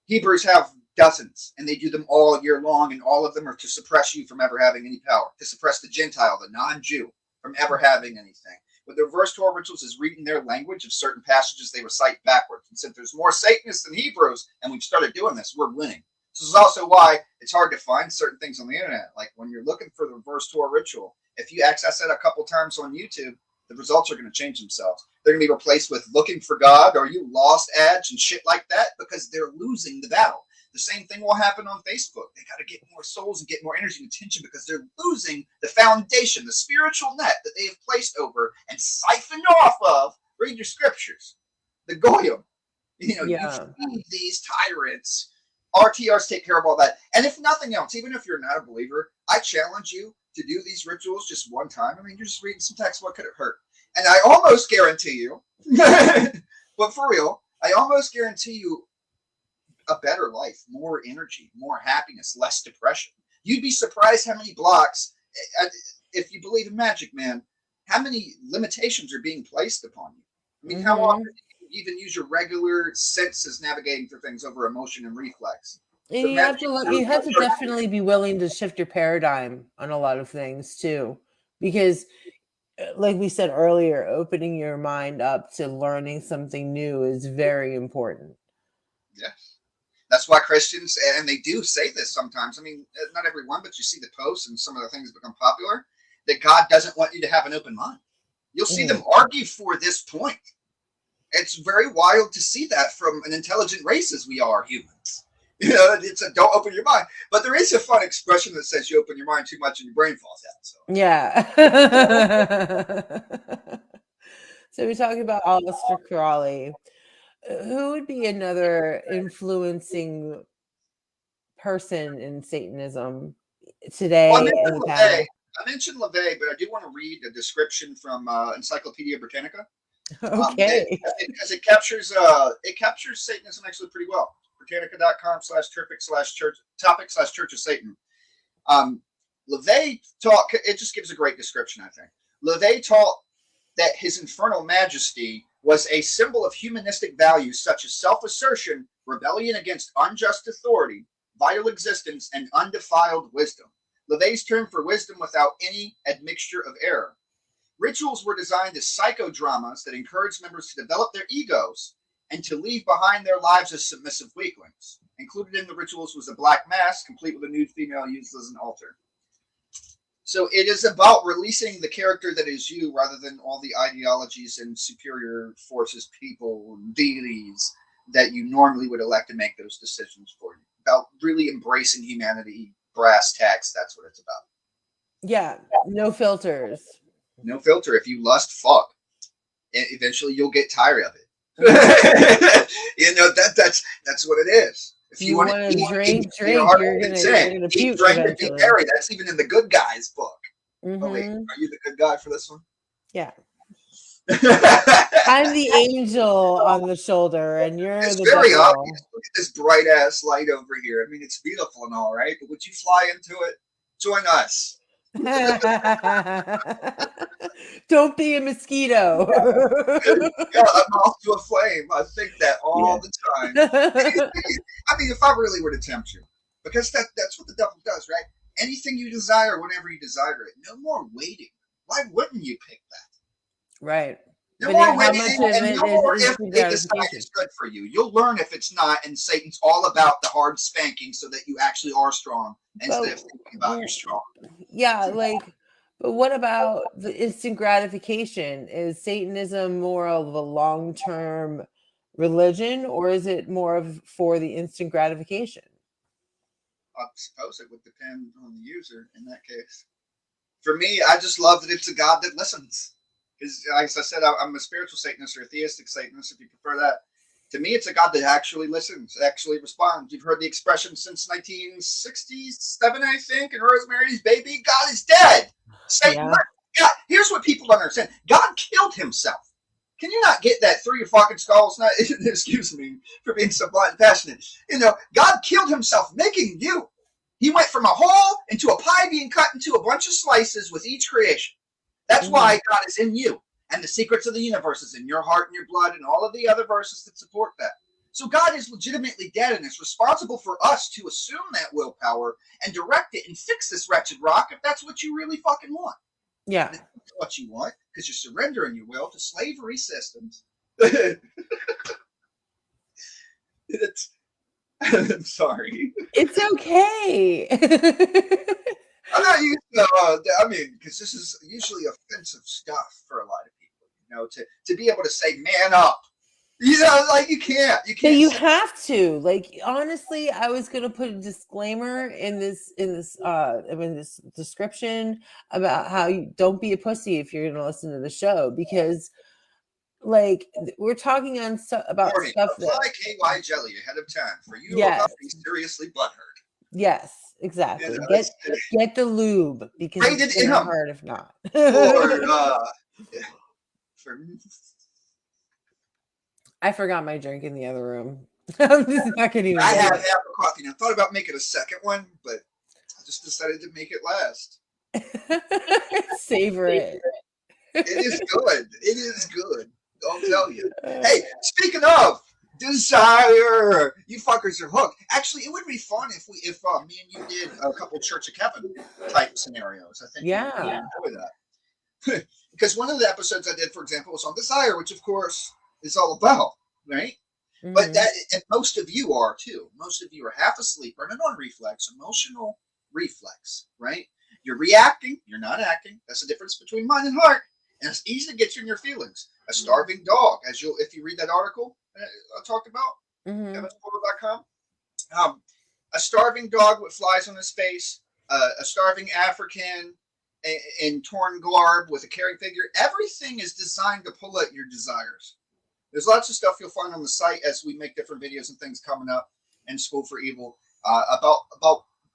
Hebrews have dozens, and they do them all year long, and all of them are to suppress you from ever having any power, to suppress the Gentile, the non-Jew, from ever having anything. With the reverse Torah rituals is reading their language of certain passages they recite backwards. And since there's more Satanists than Hebrews, and we've started doing this, we're winning. This is also why it's hard to find certain things on the internet. Like when you're looking for the reverse Torah ritual, if you access it a couple times on YouTube, the results are going to change themselves. They're going to be replaced with looking for God or you lost ads and shit like that, because they're losing the battle. The same thing will happen on Facebook. They got to get more souls and get more energy and attention because they're losing the foundation, the spiritual net that they have placed over and siphoned off of. Read your scriptures. The Goyim. You know, you feed these tyrants. RTRs take care of all that. And if nothing else, even if you're not a believer, I challenge you to do these rituals just one time. I mean, you're just reading some text. What could it hurt? And I almost guarantee you, but for real, I almost guarantee you a better life, more energy, more happiness, less depression. You'd be surprised how many blocks, if you believe in magic, man, how many limitations are being placed upon you. I mean, how often do you even use your regular senses navigating through things over emotion and reflex? And you have to definitely be willing to shift your paradigm on a lot of things too, because like we said earlier, opening your mind up to learning something new is very important. Yes. That's why Christians, and they do say this sometimes, I mean, not everyone, but you see the posts and some of the things become popular, that God doesn't want you to have an open mind. You'll see them argue for this point. It's very wild to see that from an intelligent race as we are humans. You know, it's a don't open your mind. But there is a fun expression that says you open your mind too much and your brain falls out. So. Yeah. So we're talking about Aleister Crowley. Who would be another influencing person in Satanism today? Well, I mentioned LaVey, but I do want to read a description from Encyclopedia Britannica. Okay. Because it captures Satanism actually pretty well. Britannica.com/topic/church of Satan. LaVey taught, it just gives a great description, I think. LaVey taught that his infernal majesty was a symbol of humanistic values such as self-assertion, rebellion against unjust authority, vital existence, and undefiled wisdom. LaVey's term for wisdom without any admixture of error. Rituals were designed as psychodramas that encouraged members to develop their egos and to leave behind their lives as submissive weaklings. Included in the rituals was a black mask, complete with a nude female used as an altar. So it is about releasing the character that is you rather than all the ideologies and superior forces, people, deities that you normally would elect to make those decisions for you. About really embracing humanity, brass tacks, that's what it's about. Yeah, no filters. No filter. If you lust, fuck. Eventually you'll get tired of it. You know, that's what it is. If you want to drink, you're going to puke eventually. Be married. That's even in the Good Guys book. Mm-hmm. Oh, wait, are you the good guy for this one? Yeah. I'm the angel on the shoulder, and you're the very devil. Obvious. Look at this bright ass light over here. I mean, it's beautiful and all, right? But would you fly into it? Join us. Don't be a mosquito. Yeah, a moth to a flame. I think that all the time. I mean, if I really were to tempt you, because that's what the devil does, right? Anything you desire, whenever you desire it, no more waiting. Why wouldn't you pick that? Right. No But more how waiting, much of and it no more is if instant they decide gratification? it's good for you. You'll learn if it's not, and Satan's all about the hard spanking so that you actually are strong instead of thinking about you're strong. Yeah, like, but what about the instant gratification? Is Satanism more of a long-term religion, or is it more of for the instant gratification? I suppose it would depend on the user in that case. For me, I just love that it's a God that listens. Because, as I said, I'm a spiritual Satanist or a theistic Satanist, if you prefer that. To me, it's a God that actually listens, actually responds. You've heard the expression since 1967, I think, in Rosemary's Baby, God is dead. Satan, God, here's what people don't understand. God killed himself. Can you not get that through your fucking skulls? Not, excuse me for being so blunt and passionate. You know, God killed himself making you. He went from a hole into a pie being cut into a bunch of slices with each creation. That's why God is in you. And the secrets of the universe is in your heart and your blood and all of the other verses that support that. So God is legitimately dead, and it's responsible for us to assume that willpower and direct it and fix this wretched rock if that's what you really fucking want. Yeah. That's what you want, because you're surrendering your will to slavery systems. I'm sorry. It's okay. I'm not used to, I mean, because this is usually offensive stuff for a lot of people, you know, to be able to say, man up. You know, like you can't. But you have to. Like, honestly, I was gonna put a disclaimer in this description about how you don't be a pussy if you're gonna listen to the show, because like we're talking on about Warning, stuff apply that KY jelly ahead of time for you yes. about being seriously butthurt. Yes, exactly. You know, get the lube because it's gonna hurt if not. For I forgot my drink in the other room. I'm just not gonna even. I had half a coffee and I thought about making a second one, but I just decided to make it last. Savor it. It is good. It is good. I'll tell you. Hey, speaking of desire, you fuckers are hooked. Actually, it would be fun if me and you did a couple Church of Kevin type scenarios. I think you'd enjoy that. Because one of the episodes I did, for example, was on desire, which of course is all about, right? Mm-hmm. But that, and most of you are too. Most of you are half asleep, running on reflex, emotional reflex, right? You're reacting, you're not acting. That's the difference between mind and heart. And it's easy to get you in your feelings. A starving dog, if you read that article I talked about, kevinsportal.com, a starving dog with flies on his face, a starving African in torn garb with a caring figure. Everything is designed to pull at your desires. There's lots of stuff you'll find on the site as we make different videos and things coming up in School for Evil about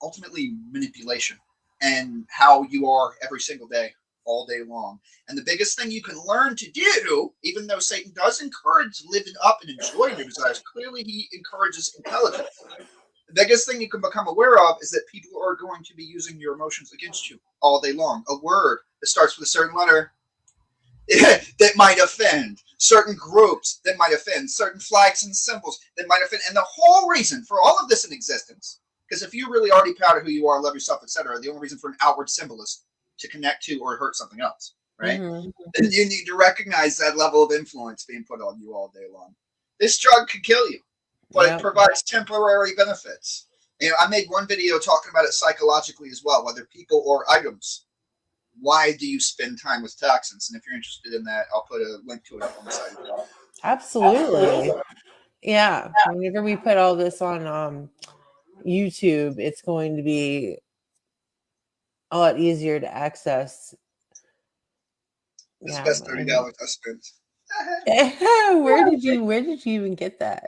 ultimately manipulation and how you are every single day, all day long. And the biggest thing you can learn to do, even though Satan does encourage living up and enjoying your desires, clearly he encourages intelligence. The biggest thing you can become aware of is that people are going to be using your emotions against you all day long. A word that starts with a certain letter that might offend, certain groups that might offend, certain flags and symbols that might offend. And the whole reason for all of this in existence, because if you're really already proud of who you are, love yourself, etc., the only reason for an outward symbol is to connect to or hurt something else, right? Mm-hmm. And you need to recognize that level of influence being put on you all day long. This drug could kill you, but it provides temporary benefits. You know, I made one video talking about it psychologically as well, whether people or items. Why do you spend time with toxins? And if you're interested in that, I'll put a link to it up on the site as well. Absolutely. Yeah. Whenever we put all this on YouTube, it's going to be a lot easier to access. It's the best $30 I spent. Where did you even get that?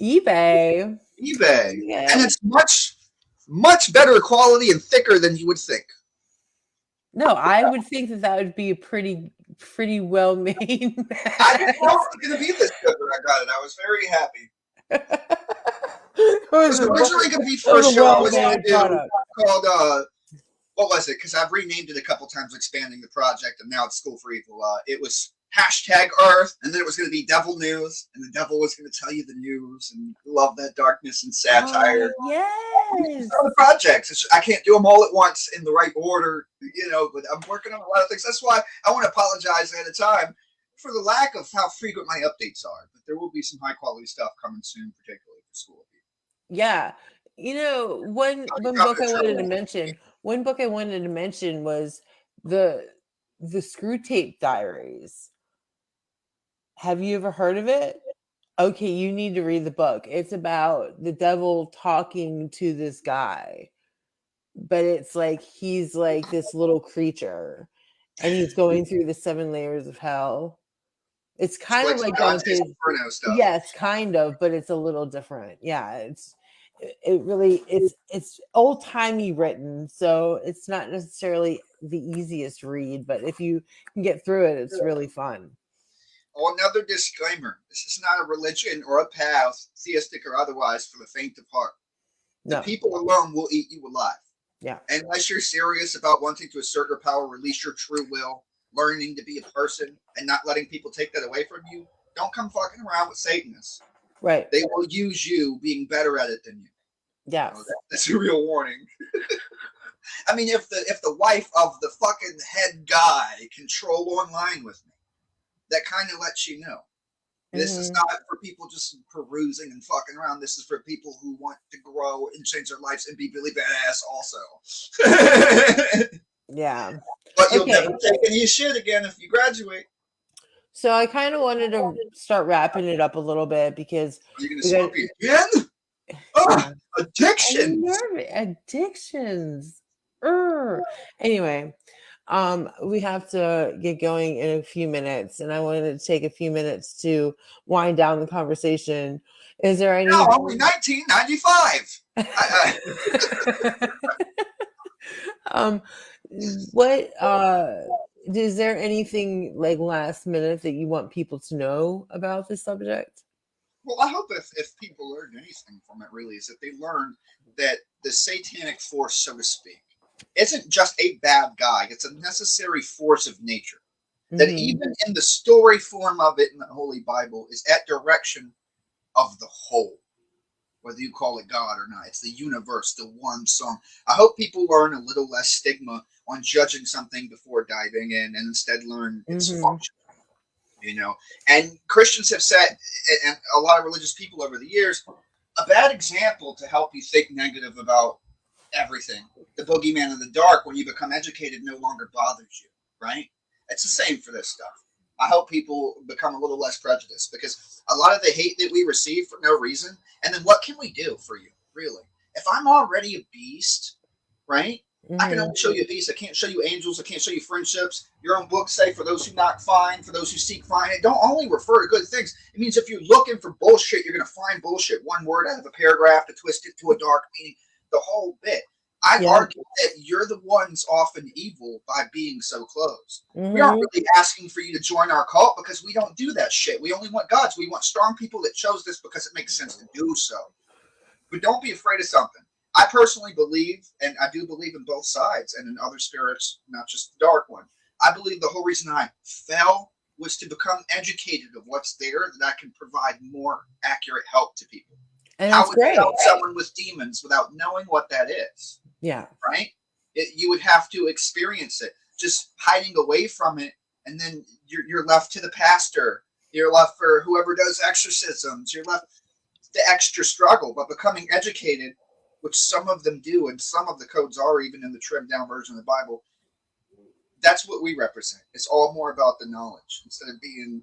eBay. Yeah. And it's much better quality and thicker than you would think. No, I would think that would be a pretty well made. I didn't know it was going to be this good when I got it. I was very happy. It was originally going to be for a show I was going to do called what was it? Because I've renamed it a couple times, expanding the project, and now it's School for Evil. It was #Earth, and then it was going to be Devil News, and the devil was going to tell you the news, and love that darkness and satire. Yes. Other projects. I can't do them all at once in the right order, but I'm working on a lot of things. That's why I want to apologize ahead of time for the lack of how frequent my updates are. But there will be some high quality stuff coming soon, particularly for School. Yeah. One book I wanted to mention. One book I wanted to mention was the Screw Tape Diaries. Have you ever heard of it? Okay, you need to read the book. It's about the devil talking to this guy, but it's like he's like this little creature, and he's going through the 7 layers of hell. It's kind of like Dante's Inferno stuff. Yes, kind of, but it's a little different. Yeah, it's old-timey written, so it's not necessarily the easiest read, but if you can get through it, it's really fun. Oh, another disclaimer. This is not a religion or a path, theistic or otherwise, for the faint of heart. The people alone will eat you alive. Yeah. Unless you're serious about wanting to assert your power, release your true will, learning to be a person, and not letting people take that away from you, don't come fucking around with Satanists. Right. They will use you being better at it than you. Yeah. That's a real warning. I mean, if the wife of the fucking head guy can troll online with me, that kind of lets you know. This is not for people just perusing and fucking around. This is for people who want to grow and change their lives and be really badass also. Yeah. But you'll never take any shit again if you graduate. So I kind of wanted to start wrapping it up a little bit because... Are you going to smoke again? Addictions. Addictions. Anyway, we have to get going in a few minutes, and I wanted to take a few minutes to wind down the conversation. Is there any... No, only 1995. What is there anything like last minute that you want people to know about this subject? Well, I hope if people learned anything from it, really, is that they learned that the satanic force, so to speak, isn't just a bad guy. It's a necessary force of nature. That even in the story form of it in the Holy Bible is at direction of the whole. Whether you call it God or not, it's the universe, the one song. I hope people learn a little less stigma on judging something before diving in, and instead learn its function. And Christians have said, and a lot of religious people over the years, a bad example to help you think negative about everything. The boogeyman in the dark, when you become educated, no longer bothers you, right? It's the same for this stuff. I hope people become a little less prejudiced, because a lot of the hate that we receive for no reason, and then what can we do for you, really? If I'm already a beast, right? I can only show you a beast. I can't show you angels. I can't show you friendships. Your own books say, for those who knock, find. For those who seek, find. It don't only refer to good things. It means if you're looking for bullshit, you're going to find bullshit. One word out of a paragraph to twist it to a dark meaning. The whole bit. I argue that you're the ones often evil by being so closed. We aren't really asking for you to join our cult, because we don't do that shit. We only want gods. We want strong people that chose this because it makes sense to do so. But don't be afraid of something. I personally believe, and I do believe in both sides and in other spirits, not just the dark one. I believe the whole reason I fell was to become educated of what's there, that I can provide more accurate help to people. And how that's would great. you help someone with demons without knowing what that is? Yeah. Right? You would have to experience it. Just hiding away from it, and then you're left to the pastor. You're left for whoever does exorcisms. You're left the extra struggle. But becoming educated, which some of them do, and some of the codes are even in the trimmed down version of the Bible, that's what we represent. It's all more about the knowledge instead of being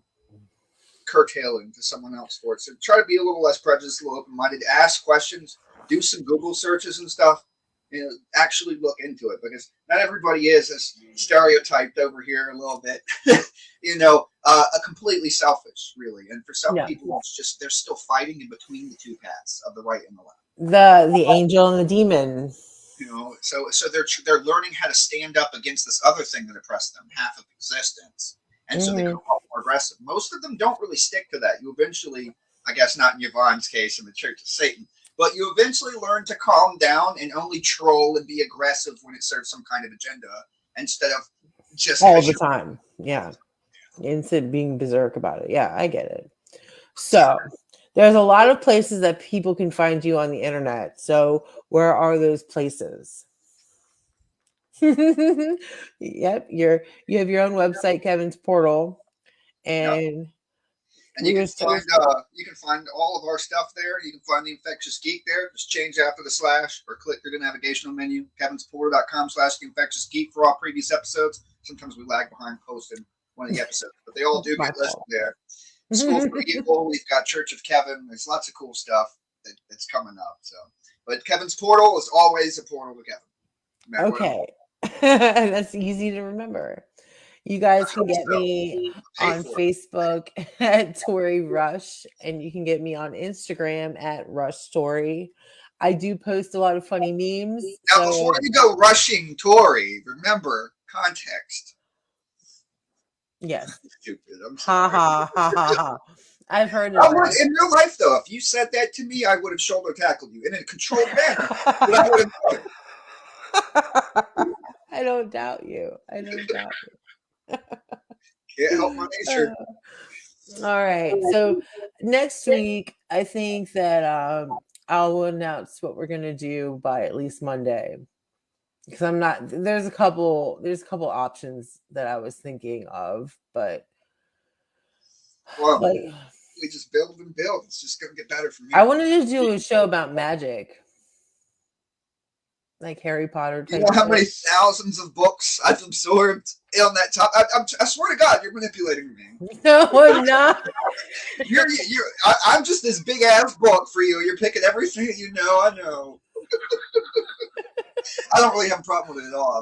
curtailing to someone else for it. So try to be a little less prejudiced, a little open-minded, ask questions, do some Google searches and stuff, actually look into it, because not everybody is as stereotyped over here a little bit, completely selfish, really. And for some people, it's just they're still fighting in between the two paths of the right and the left. The angel and the demon. So they're learning how to stand up against this other thing that oppressed them, half of existence. And so they become more aggressive. Most of them don't really stick to that. You eventually, I guess not in Yvonne's case in the Church of Satan, but you eventually learn to calm down and only troll and be aggressive when it serves some kind of agenda instead of just all the time. Yeah. Instead of being berserk about it. Yeah, I get it. So there's a lot of places that people can find you on the internet. So where are those places? Yep, you have your own website, Kevin's Portal, and And you can find all of our stuff there. You can find the Infectious Geek there. Just change after the slash or click through the navigational menu, kevinsportal.com/infectiousgeek for all previous episodes. Sometimes we lag behind posting one of the episodes, but they all do get listed there. School for Evil, we've got Church of Kevin. There's lots of cool stuff that's coming up. So, but Kevin's Portal is always a portal to Kevin. Okay. That's easy to remember. You guys can get me on Facebook at Tori Rush, and you can get me on Instagram at Rush Story. I do post a lot of funny memes. Now, before you go rushing Tori, remember context. Yes. Stupid. I'm Ha sorry. ha ha ha ha. I've heard it. In real life, though, if you said that to me, I would have shoulder tackled you in a controlled manner. But I would have. I don't doubt you. I don't doubt you. Can't help my nature. All right. So next week, I think that I'll announce what we're gonna do by at least Monday. Because I'm not. There's a couple options that I was thinking of, but Well, we just build and build. It's just gonna get better from here. I wanted to do a show about magic. Like Harry Potter. You know how many thousands of books I've absorbed on that top? I swear to God, you're manipulating me. No, I'm not. I'm just this big ass book for you. You're picking everything that you know. I know. I don't really have a problem with it at all. I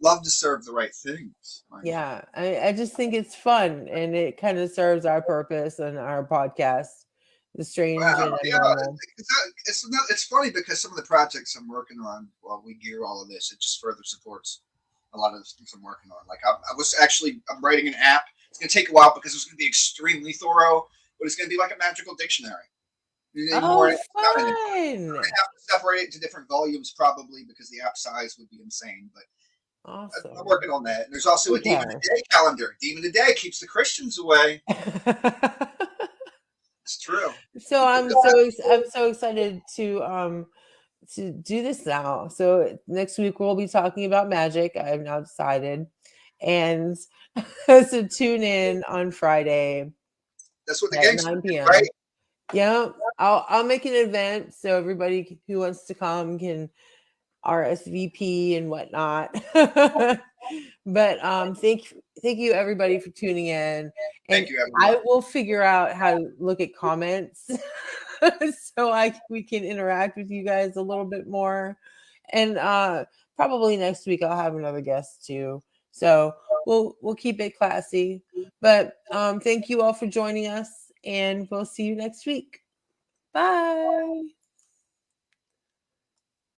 love to serve the right things. Yeah, I just think it's fun, and it kind of serves our purpose and our podcast. The strange and abnormal. It's funny because some of the projects I'm working on while we gear all of this, it just further supports a lot of the things I'm working on. Like I'm writing an app. It's going to take a while because it's going to be extremely thorough, but it's going to be like a magical dictionary. Oh, fun! I'm going to have to separate it into different volumes probably because the app size would be insane. But awesome. I'm working on that. And there's also a Demon of the Day calendar. Demon of the Day keeps the Christians away. It's true. So I'm so excited to do this now. So next week we'll be talking about magic. I've now decided, and so tune in on Friday. That's what the game's 9 p.m. Right? Yeah, I'll make an event so everybody who wants to come can RSVP and whatnot. But thank you everybody for tuning in. And I will figure out how to look at comments so we can interact with you guys a little bit more. And probably next week I'll have another guest too. So we'll keep it classy. But thank you all for joining us, and we'll see you next week. Bye.